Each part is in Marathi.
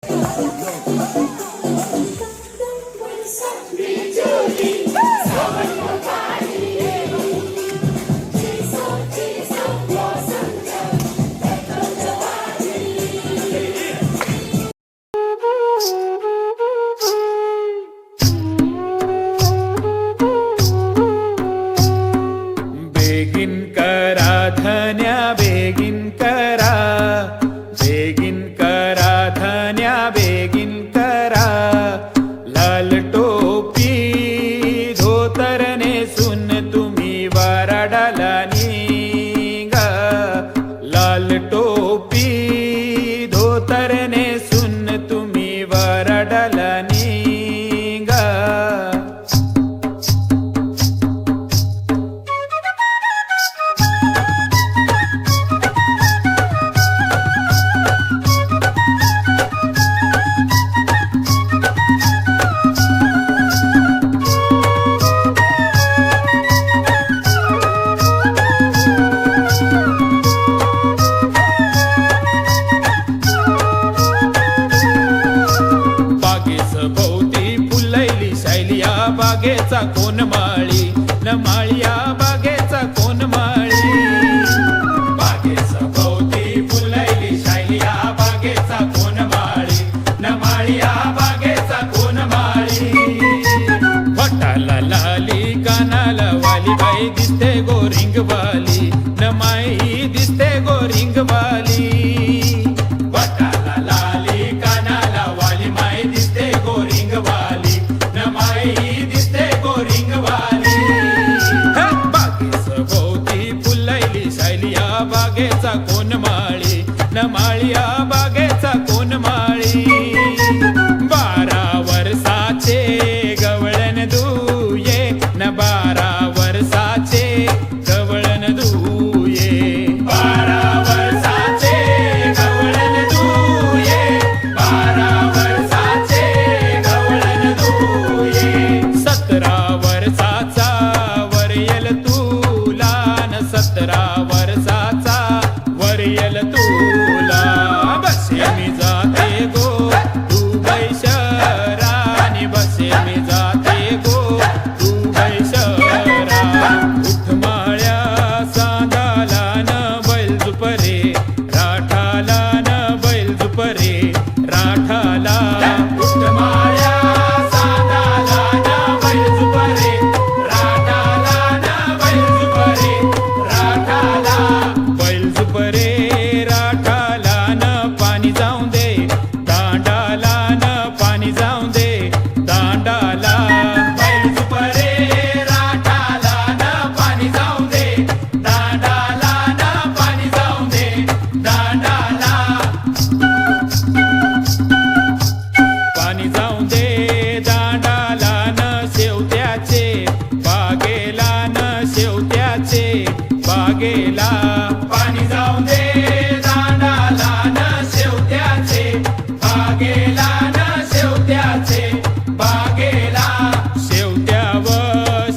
बेगिन करा धन्या बेगिन करा, बेगिन करा धन्या बेगिन करा, लाल टोपी धोतर नेसून तुम्ही वराडाला निघा, लाल टोपी धोतर नेसून तुम्ही वराडाला निघा. बागेचा कोण माळी न माळिया बागेचा कोण माळी, बागेच भोवती फुलैली शायलिया बागेचा कोण माळी न माळिया बागेचा कोण माळी. वटाला लाली कानाला वाली बाई दिसते गोरिंगवाली न माई दिसते गोरिंगवाली. वटाला लाली कानाला वाली माई दिसते गोरिंगवाली न माई दिसते गोरिंगवाली. बागेच भोवती फुलैली शायलिया बागेचा कोण माळी न माळिया बागेचा कोण माळी. 12 वर्षाचे गवळण दुये न 12 वर्षाचे गवळण दुये. 12 वर्षाचे गवळण दुये, 12 वर्षाचे गवळण दुये. 17 वर्षाचा वरयल तुला न 17 वर्षाचा वरयल तुला. बसे मी जाते गो दुबई शहरानी, बसे मी जाते गो दुबई शहरा. उठमाळ्या सांगाला न बैल झुपरे राठाला न बैल झुपरे राठाला. उठमाळ्या सांगाला न बैल झुपरे राठाला न बैल झुपरे राठाला. बैल झुपरे राठाला न पाणी जाऊन दे दांडाला न पाणी जाऊन दे दांडाला. बैल झुपरे राठाला न पाणी जाऊन दे दांडाला न पाणी जाऊन दे दांडाला. पाणी जाऊन दे दांडाला न शेवत्याचे बागेला न शेवत्याचे बागेला. पाणी जाऊन दे दांडाला न शेवत्याचे बागेला न शेवत्याचे बागेला. शेवत्या व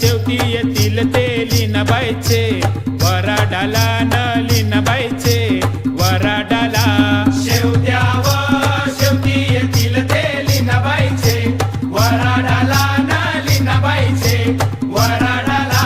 शेवटी येतील ते लिनाबाईचे वराडाला न लिनाबाईचे वराडाला. शेवत्या व शेवटी येतील ते लिनाबाईचे वराडाला न लिनाबाईचे वराडाला.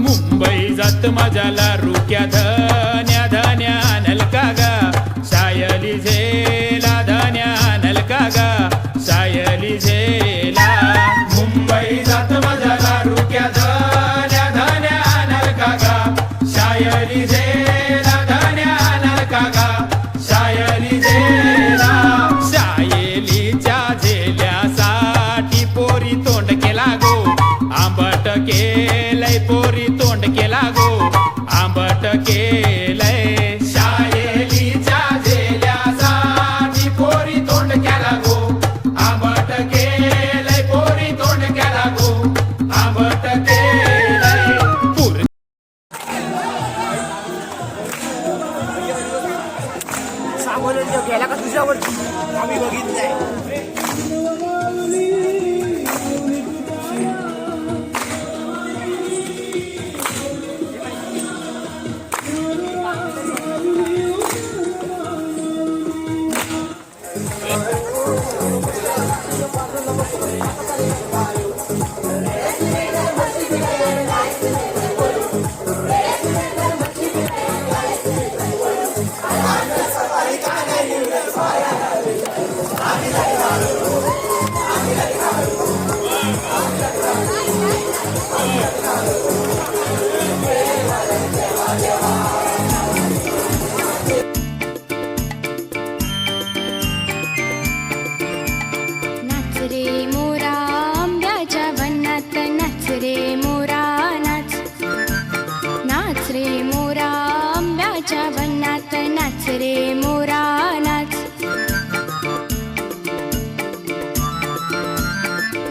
मुंबई जात माझ्याला रुक्या धन्या धन्या आणल का गा, शायली झेला धन्या आणल का गा, शायली झेला. मुंबई जात माझ्याला रुक्या धन्या धन्या आणल का गा, शायली झेला धन्या आणल का गा, शायली झेला. शायलीच्या झेल्यासाठी पोरी तोंड केला गो, आंबट केलंय पोरी तोंड केला गो, आंबट केलंय बोलून तो गेला का तुझ्यावरती आम्ही बघितलंय. नाच रे मोरा आंब्याच्या वनात नाच रे मोरा नाच. नाच रे मोरा आंब्याच्या वनात नाच रे मोरा नाच.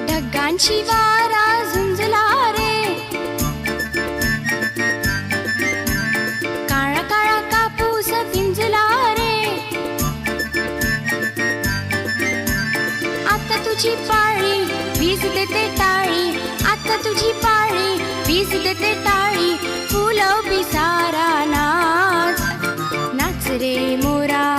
ढगांची वारा झुंजला रे, काळा काळा कापूस पिंजला रे. आता तुझी पाळी वीज देते टाळी, आता तुझी पाळी वीज देते टाळी. फुलं पिसारा नाच, नाच रे मोरा.